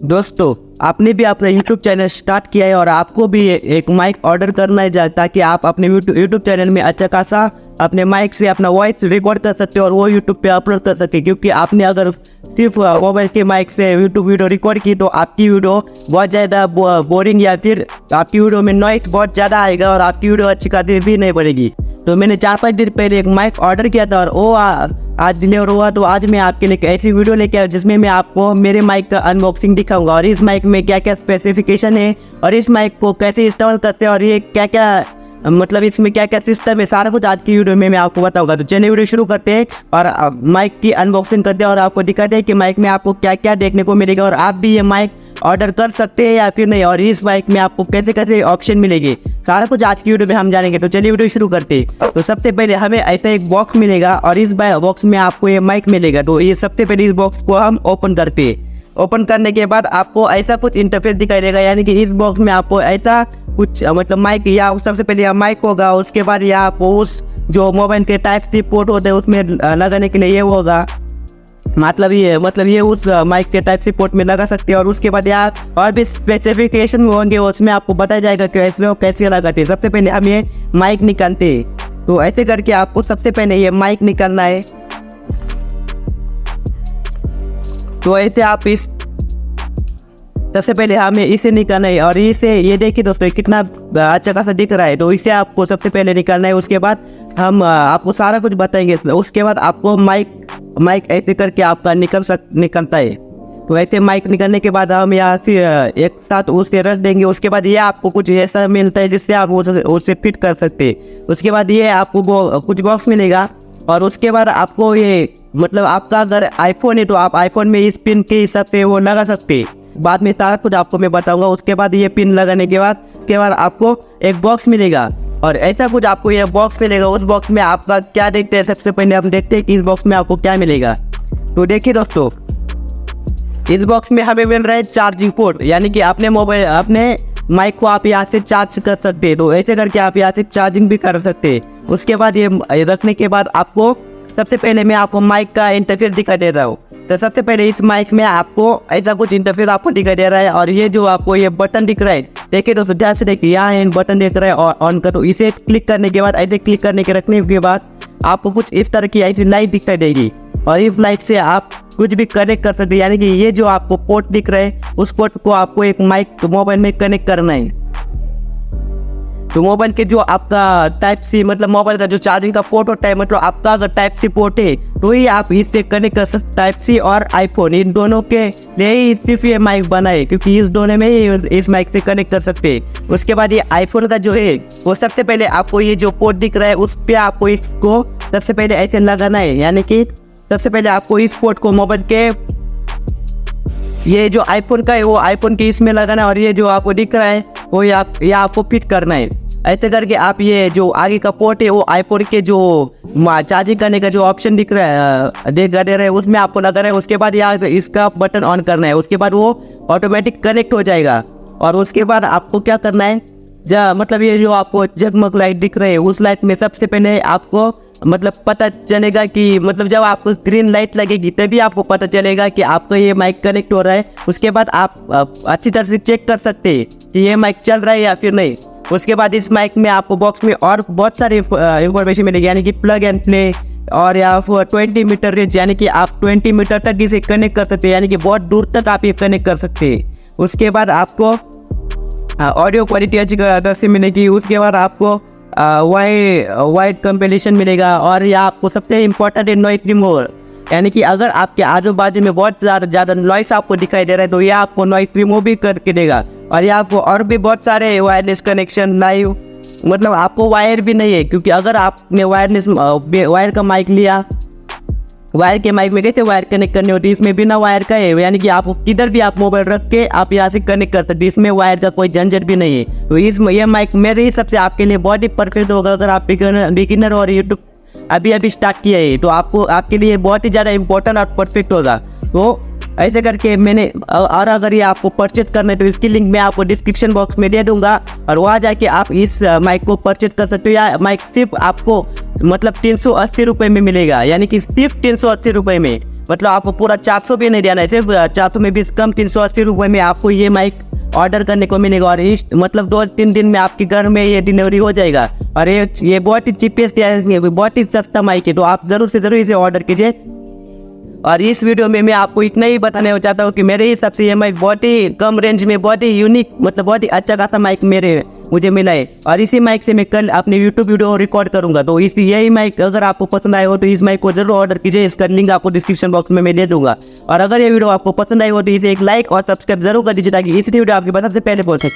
दोस्तों, आपने भी अपना YouTube चैनल स्टार्ट किया है और आपको भी एक माइक ऑर्डर करना है ताकि आप अपने YouTube चैनल में अच्छा खासा अपने माइक से अपना वॉइस रिकॉर्ड कर सकते हो और वो YouTube पे अपलोड कर सकते, क्योंकि आपने अगर सिर्फ मोबाइल के माइक से YouTube वीडियो रिकॉर्ड की तो आपकी वीडियो बहुत ज़्यादा बोरिंग या फिर आपकी वीडियो में नॉइस बहुत ज़्यादा आएगा और आपकी वीडियो अच्छी खासी भी नहीं बनेगी। तो मैंने 4-5 दिन पहले एक माइक ऑर्डर किया था और वो आज डिलीवर हुआ। तो आज मैं आपके लिए एक ऐसी वीडियो लेके आया जिसमें मैं आपको मेरे माइक का अनबॉक्सिंग दिखाऊंगा और इस माइक में क्या क्या स्पेसिफिकेशन है और इस माइक को कैसे इस्तेमाल करते हैं और ये क्या क्या मतलब इसमें क्या क्या सिस्टम है, सारा कुछ आज की वीडियो में मैं आपको बताऊंगा। तो चलिए वीडियो शुरू करते हैं और माइक की अनबॉक्सिंग करते हैं और आपको दिखाते हैं कि माइक में आपको क्या क्या देखने को मिलेगा और आप भी ये माइक ऑर्डर कर सकते हैं या फिर नहीं, और इस माइक में आपको कैसे कैसे ऑप्शन मिलेंगे, सारा कुछ आज की वीडियो में हम जानेंगे। तो चलिए वीडियो शुरू करते हैं। तो सबसे पहले हमें ऐसा एक बॉक्स मिलेगा और इस बॉक्स में आपको ये माइक मिलेगा। तो ये सबसे पहले इस बॉक्स को हम ओपन करते हैं। ओपन करने के बाद आपको ऐसा कुछ इंटरफेस दिखाई देगा, यानी कि इस बॉक्स में आपको ऐसा कुछ मतलब माइक या सबसे पहले यह माइक होगा, उसके बाद यह आपको उस जो मोबाइल के टाइप सी पोर्ट होते हैं उसमें लगाने के लिए ये होगा, मतलब ये उस माइक के टाइप सी पोर्ट में लगा सकते हैं। और उसके बाद यहाँ और भी स्पेसिफिकेशन होंगे, उसमें आपको बताया जाएगा कि इसमें वो कैसे लगाते हैं। सबसे पहले हम ये माइक निकालते हैं। तो ऐसे करके आपको सबसे पहले ये माइक निकालना है। तो ऐसे आप इस सबसे पहले हमें इसे निकालना है और इसे ये देखिए दोस्तों कितना अच्छा खासा दिख रहा है। तो इसे आपको सबसे पहले निकालना है। उसके बाद हम आपको सारा कुछ बताएंगे। उसके बाद आपको माइक ऐसे करके आपका निकलता है। तो ऐसे माइक निकलने के बाद हम यहाँ से एक साथ उसे रख देंगे। उसके बाद ये आपको कुछ ऐसा मिलता है जिससे आप उसे फिट कर सकते हैं। उसके बाद ये आपको कुछ बॉक्स मिलेगा और उसके बाद आपको ये मतलब आपका अगर आईफोन है तो आप आईफोन में इस पिन के हिसाब से वो लगा सकते हैं। बाद में सारा कुछ आपको मैं बताऊंगा। उसके बाद ये पिन लगाने के बाद आपको एक बॉक्स मिलेगा और ऐसा कुछ आपको ये बॉक्स मिलेगा। उस बॉक्स में आपका क्या देखते हैं, सबसे पहले हम देखते हैं कि इस बॉक्स में आपको क्या मिलेगा। तो देखिए दोस्तों, इस बॉक्स में हमें मिल रहा है चार्जिंग पोर्ट, यानी कि अपने माइक को आप यहाँ से चार्ज कर सकते हैं। तो ऐसे करके आप यहाँ से चार्जिंग भी कर सकते हैं। उसके बाद ये रखने के बाद आपको सबसे पहले मैं आपको माइक का इंटरफेस दिखा दे रहा हूँ। तो सबसे पहले इस माइक में आपको ऐसा कुछ इंटरफेस आपको दिखाई दे रहा है और ये जो आपको ये बटन दिख रहा है, देखिए दोस्तों ध्यान से देखिए, यहाँ बटन दिख रहा है और ऑन करो। इसे क्लिक करने के बाद ऐसे क्लिक करने के रखने के बाद आपको कुछ इस तरह की ऐसी लाइट दिखाई देगी और इस लाइट से आप कुछ भी कनेक्ट कर सकते हैं। यानी कि ये जो आपको पोर्ट दिख रहा है उस पोर्ट को आपको एक माइक मोबाइल में कनेक्ट करना है। तो मोबाइल के जो आपका टाइप सी मतलब मोबाइल का जो चार्जिंग का पोर्ट होता है, मतलब आपका अगर टाइप सी पोर्ट है तो ही आप इससे कनेक्ट कर सकते। टाइप सी और आईफोन इन दोनों के लिए ही सिर्फ ये माइक बना है, क्योंकि इस दोनों में ही इस माइक से कनेक्ट कर सकते हैं। उसके बाद ये आईफोन का जो है वो सबसे पहले आपको ये जो पोर्ट दिख रहा है उस पर आपको इसको सबसे पहले ऐसे लगाना है। यानी कि सबसे पहले आपको इस पोर्ट को मोबाइल के ये जो आईफोन का है वो आईफोन के इसमें लगाना है और ये जो आपको दिख रहा है वो ये आपको फिट करना है। ऐसे करके आप ये जो आगे का पोर्ट है वो आईफोन के जो चार्जिंग करने का जो ऑप्शन दिख रहा है दे रहा है उसमें आपको लगा रहा है। उसके बाद यहाँ इसका बटन ऑन करना है। उसके बाद वो ऑटोमेटिक कनेक्ट हो जाएगा और उसके बाद आपको क्या करना है, मतलब ये जो आपको जगमग लाइट दिख रही है उस लाइट में सबसे पहले आपको मतलब पता चलेगा कि मतलब जब आपको ग्रीन लाइट लगेगी तभी आपको पता चलेगा कि आपका ये माइक कनेक्ट हो रहा है। उसके बाद आप अच्छी तरह से चेक कर सकते हैं कि ये माइक चल रहा है या फिर नहीं। उसके बाद इस माइक में आपको बॉक्स में और बहुत सारी इंफॉर्मेशन मिलेगी, यानी कि प्लग एंड प्ले और या फिर 20 मीटर रेंज, यानी कि आप 20 मीटर तक इसे कनेक्ट कर सकते हैं, यानी कि बहुत दूर तक आप ये कनेक्ट कर सकते हैं। उसके बाद आपको ऑडियो क्वालिटी अच्छी तरह से मिलेगी। उसके बाद आपको वाइड कंपेलेशन मिलेगा और यह आपको सबसे इम्पोर्टेंट है नॉइस रिमूवर, यानी कि अगर आपके आजू बाजू में बहुत ज़्यादा नॉइस आपको दिखाई दे रहा है तो यह आपको नॉइस रिमूव भी करके देगा। और यह आपको और भी बहुत सारे वायरलेस कनेक्शन लाइव, मतलब आपको वायर भी नहीं है, क्योंकि अगर आपने वायर का माइक लिया, वायर के माइक में कैसे वायर कनेक्ट करनी होती है, इसमें बिना वायर का है, यानी कि आप किधर भी आप मोबाइल रख के आप यहाँ से कनेक्ट कर सकते हैं। इसमें वायर का कोई झंझट भी नहीं है। तो ये माइक मेरे हिसाब से आपके लिए बहुत ही परफेक्ट होगा। अगर आप बिगिनर और यूट्यूब अभी स्टार्ट किया है तो आपके लिए बहुत ही ज़्यादा इंपॉर्टेंट और परफेक्ट होगा। तो ऐसे करके मैंने और अगर ये आपको परचेज करना है तो इसकी लिंक मैं आपको डिस्क्रिप्शन बॉक्स में दे दूंगा और वहाँ जाके आप इस माइक को परचेज कर सकते हो। या माइक सिर्फ आपको मतलब 380 रुपये में मिलेगा, यानी कि सिर्फ 380 रुपये में। मतलब आपको पूरा 400 भी नहीं देना है, सिर्फ 400 में भी कम 380 रुपये में आपको ये माइक ऑर्डर करने को मिलेगा। और इस मतलब 2-3 दिन में आपके घर में ये डिलीवरी हो जाएगा। और ये बहुत ही चीपेस्ट बहुत ही सस्ता माइक है, तो आप ज़रूर से ज़रूर इसे ऑर्डर कीजिए। और इस वीडियो में मैं आपको इतना ही बताने चाहता हूँ कि मेरे हिसाब से ये माइक बहुत ही कम रेंज में बहुत ही यूनिक मतलब बहुत ही अच्छा खासा माइक मुझे मिला है। और इसी माइक से मैं कल अपने यूट्यूब वीडियो रिकॉर्ड करूंगा। तो यही माइक अगर आपको पसंद आए हो तो इस माइक को जरूर ऑर्डर कीजिए। इसका लिंक आपको डिस्क्रिप्शन बॉक्स में मैं दे दूंगा। और अगर ये वीडियो आपको पसंद आई हो तो इसे एक लाइक और सब्सक्राइब जरूर कर दीजिए ताकि इस वीडियो आपके पास सबसे पहले पहुंचे।